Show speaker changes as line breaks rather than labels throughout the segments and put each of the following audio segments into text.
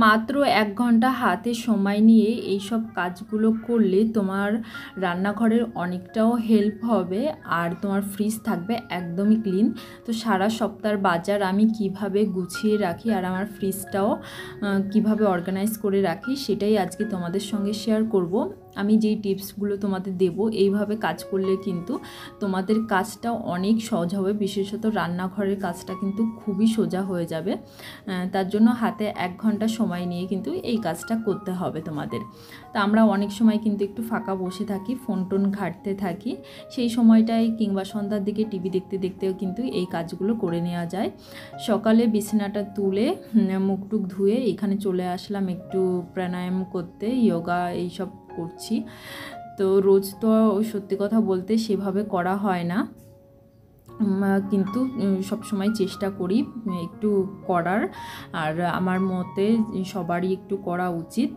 মাত্র 1 ঘন্টা হাতে সময় নিয়ে এই সব কাজগুলো করলে তোমার রান্নাঘরের অনেকটাও হেল্প হবে আর তোমার ফ্রিজ থাকবে একদমই ক্লিন। তো সারা সপ্তাহের বাজার আমি কিভাবে গুছিয়ে রাখি আর আমার ফ্রিজটাও কিভাবে অর্গানাইজ করে রাখি সেটাই আজকে তোমাদের সঙ্গে শেয়ার করব। আমি যেই টিপসগুলো তোমাদের দেব এইভাবে কাজ করলে কিন্তু তোমাদের কাজটা অনেক সহজ হবে, বিশেষত রান্নাঘরের কাজটা কিন্তু খুবই সোজা হয়ে যাবে। তার জন্য হাতে 1 ঘন্টা সময় নিয়ে কিন্তু এই কাজটা করতে হবে তোমাদের। তা আমরা অনেক সময় কিন্তু একটু ফাঁকা বসে থাকি, ফোন টোন ঘাঁটতে থাকি, সেই সময়টায় কিংবা সন্ধ্যার দিকে টিভি দেখতে দেখতেও কিন্তু এই কাজগুলো করে নেওয়া যায়। সকালে বিছানাটা তুলে মুখ টুক ধুয়ে এখানে চলে আসলাম একটু প্রাণায়াম করতে, যোগা এইসব করছি। তো রোজ তো সত্যি কথা বলতে সেভাবে করা হয় না, কিন্তু সব সময় চেষ্টা করি একটু করার। আর আমার মতে সবারই একটু করা উচিত,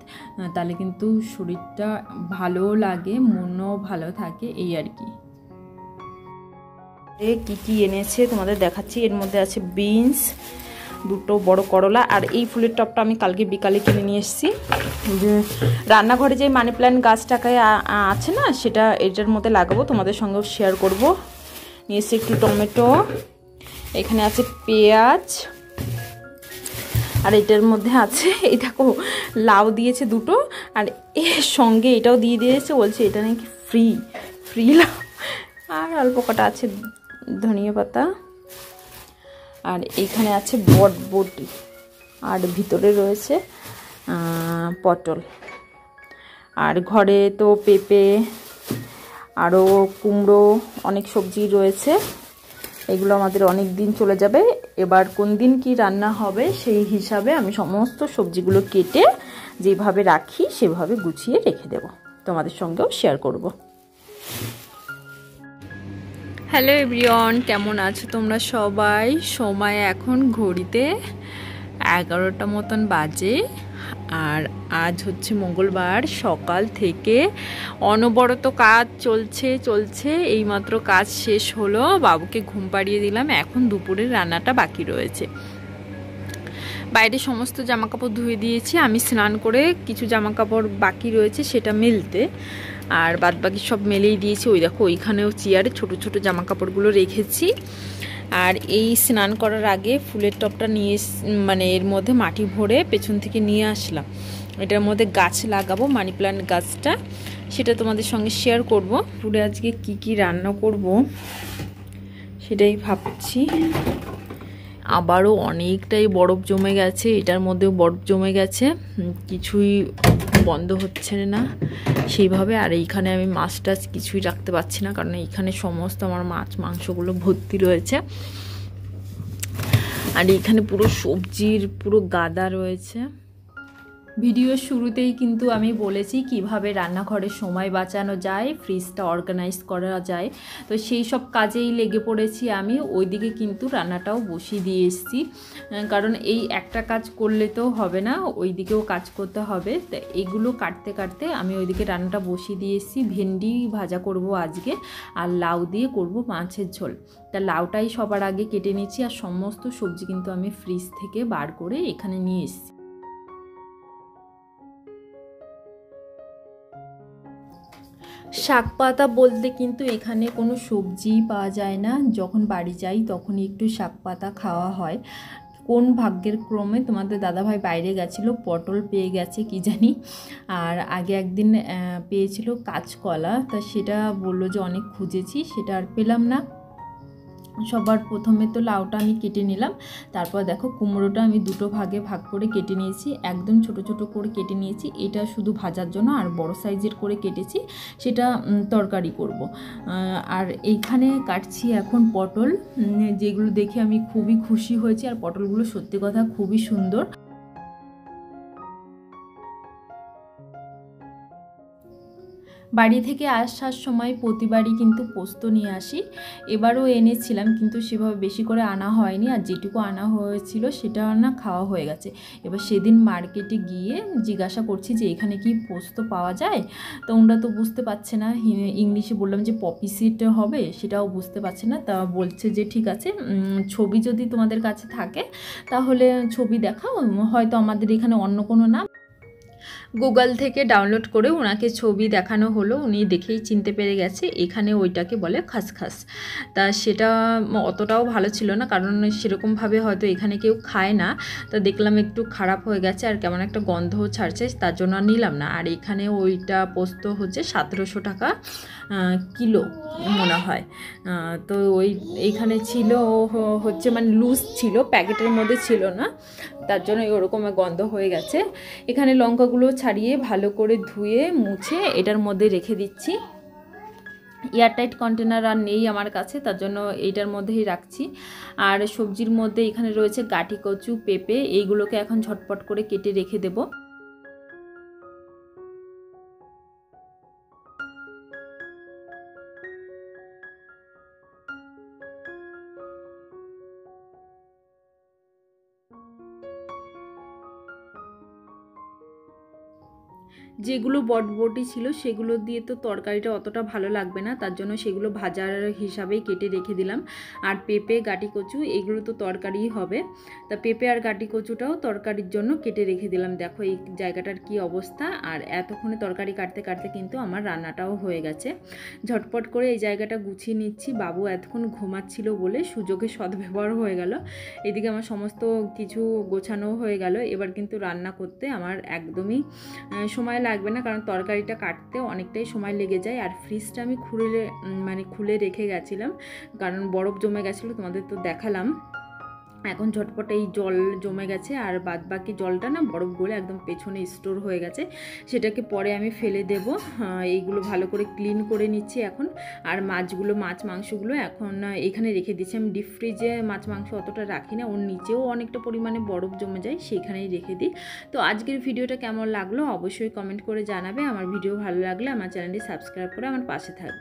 তাহলে কিন্তু শরীরটা ভালো লাগে, মনও ভালো থাকে, এই আর কি। কি কি এনেছে তোমাদের দেখাচ্ছি। এর মধ্যে আছে বিনস, 2টো বড় করলা, আর এই ফুলের টবটা আমি কালকে বিকালে কিনে নিয়ে এসেছি। রান্নাঘরে যে মানি প্ল্যান্ট গাছটাকে আছে না, সেটা এটার মধ্যে লাগাবো, তোমাদের সঙ্গেও শেয়ার করব। নিয়ে এসেছি একটু টমেটো, এখানে আছে পেঁয়াজ, আর এটার মধ্যে আছে এই দেখো লাউ দিয়েছে 2টো, আর এর সঙ্গে এটাও দিয়ে দিয়েছে, বলছে এটা নাকি ফ্রি লাউ। আর অল্প কটা আছে ধনিয়া পাতা, আর এইখানে আছে বটবটি, আর ভিতরে রয়েছে পটল। আর ঘরে তো পেঁপে আরও কুমড়ো অনেক সবজি রয়েছে, এগুলো আমাদের অনেক দিন চলে যাবে। এবার কোন দিন কি রান্না হবে সেই হিসাবে আমি সমস্ত সবজিগুলো কেটে যেভাবে রাখি সেভাবে গুছিয়ে রেখে দেব, তোমাদের সঙ্গেও শেয়ার করব। হ্যালো এভরিওয়ান, কেমন আছো তোমরা সবাই? সময় এখন ঘড়িতে 11টা মতন বাজে, আর আজ হচ্ছে মঙ্গলবার। সকাল থেকে অনবরত কাজ চলছে, এইমাত্র কাজ শেষ হলো, বাবুকে ঘুম পাড়িয়ে দিলাম, এখন দুপুরের রান্নাটা বাকি রয়েছে। বাইরে সমস্ত জামাকাপড় ধুয়ে দিয়েছি, আমি স্নান করে কিছু জামাকাপড় বাকি রয়েছে সেটা মেলতে, আর বাদ বাকি সব মেলেই দিয়েছি। ওই দেখো ওইখানেও চেয়ারে ছোট ছোট জামাকাপড়গুলো রেখেছি। আর এই স্নান করার আগে ফুলের টবটা নিয়ে মানে এর মধ্যে মাটি ভরে পেছন থেকে নিয়ে আসলাম, এটার মধ্যে গাছ লাগাবো, মানি প্ল্যান্ট গাছটা, সেটা তোমাদের সঙ্গে শেয়ার করব। পুরো আজকে কি কি রান্না করব সেটাই ভাবছি। আবারও অনেকটাই বরফ জমে গেছে, এটার মধ্যেও বরফ জমে গেছে, কিছুই বন্ধ হচ্ছে না সেইভাবে। আর এইখানে আমি মাছ টাছ কিছুই রাখতে পারছি না, কারণ এইখানে সমস্ত আমার মাছ মাংসগুলো ভর্তি রয়েছে, আর এইখানে পুরো সবজির পুরো গাদা রয়েছে। ভিডিওর শুরুতেই কিন্তু আমি বলেছি কিভাবে রান্নাঘরে সময় বাঁচানো যায়, ফ্রিজটা অর্গানাইজ করা যায়, তো সেই সব কাজেই লেগে পড়েছি আমি। ওইদিকে কিন্তু রান্নাটাও বসিয়ে দিয়ে এসেছি, কারণ এই একটা কাজ করলে তো হবে না, ওই দিকেও কাজ করতে হবে। তো এগুলো কাটতে কাটতে আমি ওইদিকে রান্নাটা বসিয়ে দিয়ে এসেছি। ভেন্ডি ভাজা করব আজকে, আর লাউ দিয়ে করব মাছের ঝোল। তা লাউটাই সবার আগে কেটে নিচ্ছি, আর সমস্ত সবজি কিন্তু আমি ফ্রিজ থেকে বার করে এখানে নিয়ে এসেছি। শাক পাতা বলতে কিন্তু এখানে কোনো সবজি পাওয়া যায় না, যখন বাড়ি যাই তখনই একটু শাক পাতা খাওয়া হয়। কোন ভাগ্যের ক্রমে তোমাদের দাদাভাই বাইরে গেছিলো, পটল পেয়ে গেছে কি জানি, আর আগে একদিন পেয়েছিল কাঁচকলা, তা সেটা বললো যে অনেক খুঁজেছি, সেটা আর পেলাম না। সবার প্রথমে তো লাউটা আমি কেটে নিলাম, তারপর দেখো কুমড়োটা আমি 2টো ভাগে ভাগ করে কেটে নিয়েছি, একদম ছোট ছোট করে কেটে নিয়েছি, এটা শুধু ভাজার জন্য, আর বড় সাইজের করে কেটেছি সেটা তরকারি করব। আর এইখানে কাটছি এখন পটল, যেগুলো দেখে আমি খুবই খুশি হয়েছি, আর পটলগুলো সত্যি কথা খুবই সুন্দর। বাড়ি থেকে আসার সময় প্রতিবারই কিন্তু পোস্ত নিয়ে আসি, এবারও এনেছিলাম কিন্তু সেভাবে বেশি করে আনা হয়নি, আর যেটুকু আনা হয়েছিল সেটা না খাওয়া হয়ে গেছে। এবার সেদিন মার্কেটে গিয়ে জিজ্ঞাসা করছি যে এখানে কি পোস্ত পাওয়া যায়, তো ওরা তো বুঝতে পারছে না, ইংলিশে বললাম যে পপি সিড হবে, সেটাও বুঝতে পারছে না। তা বলছে যে ঠিক আছে, ছবি যদি তোমাদের কাছে থাকে তাহলে ছবি দেখাও, হয়তো আমাদের এখানে অন্য কোনো নাম। গুগল থেকে ডাউনলোড করে ওনাকে ছবি দেখানো হলো, উনি দেখেই চিনতে পেরে গেছে এখানে ওইটাকে বলে খাসখাস। তা সেটা অতটাও ভালো ছিল না, কারণ সেরকমভাবে হয়তো এখানে কেউ খায় না। তা দেখলাম একটু খারাপ হয়ে গেছে আর কেমন একটা গন্ধও ছাড়ছে, তার জন্য নিলাম না। আর এখানে ওইটা পোস্ত হচ্ছে 1700 টাকা কিলো মনে হয়। তো এইখানে ছিল হচ্ছে মানে লুজ ছিল, প্যাকেটের মধ্যে ছিল না, তার জন্য ওরকম গন্ধ হয়ে গেছে। এখানে লঙ্কাগুলো ছাড়িয়ে ভালো করে ধুয়ে মুছে এটার মধ্যে রেখে দিচ্ছি। এয়ারটাইট কন্টেনার আর নেই আমার কাছে, তার জন্য এইটার মধ্যেই রাখছি। আর সবজির মধ্যে এখানে রয়েছে গাঁটি কচু, পেঁপে, এইগুলোকে এখন ঝটপট করে কেটে রেখে দেবো। যেগুলো বটবটি ছিল সেগুলো দিয়ে তো তরকারিটা অতটা ভালো লাগবে না, তার জন্য সেগুলো ভাজার হিসাবেই কেটে রেখে দিলাম। আর পেঁপে, গাঁটি কচু এগুলো তো তরকারিই হবে, তা পেঁপে আর গাঁটি কচুটাও তরকারির জন্য কেটে রেখে দিলাম। দেখো এই জায়গাটার কি অবস্থা। আর এতক্ষণে তরকারি কাটতে কাটতে কিন্তু আমার রান্নাটাও হয়ে গেছে। ঝটপট করে এই জায়গাটা গুছিয়ে নিচ্ছি, বাবু এতক্ষণ ঘুমাচ্ছিল বলে সুযোগে সদ্ব্যবহার হয়ে গেল। এদিকে আমার সমস্ত কিছু গোছানো হয়ে গেল। এবার কিন্তু রান্না করতে আমার একদমই সময় লাগবে না, কারণ তরকারিটা কাটতে অনেকটাই সময় লেগে যায়। আর ফ্রিজটা আমি খুলে রেখে গেছিলাম, কারণ বরফ জমে গেছিলো, তোমাদের তো দেখালাম। এখন ঝটপট এই জল জমে গেছে, আর বাদ বাকি জলটা না বরফ গলে একদম পেছনে স্টোর হয়ে গেছে, সেটাকে পরে আমি ফেলে দেব। এইগুলো ভালো করে ক্লিন করে নিচ্ছি এখন। আর মাছ মাংসগুলো এখন এখানে রেখে দিচ্ছি। আমি ডিপ ফ্রিজে মাছ মাংস অতটা রাখি না, ওর নিচেও অনেকটা পরিমাণে বরফ জমে যায়, সেইখানেই রেখে দিই। তো আজকের ভিডিওটা কেমন লাগলো অবশ্যই কমেন্ট করে জানাবে। আমার ভিডিও ভালো লাগলে আমার চ্যানেলটি সাবস্ক্রাইব করে আমার পাশে থাকবে।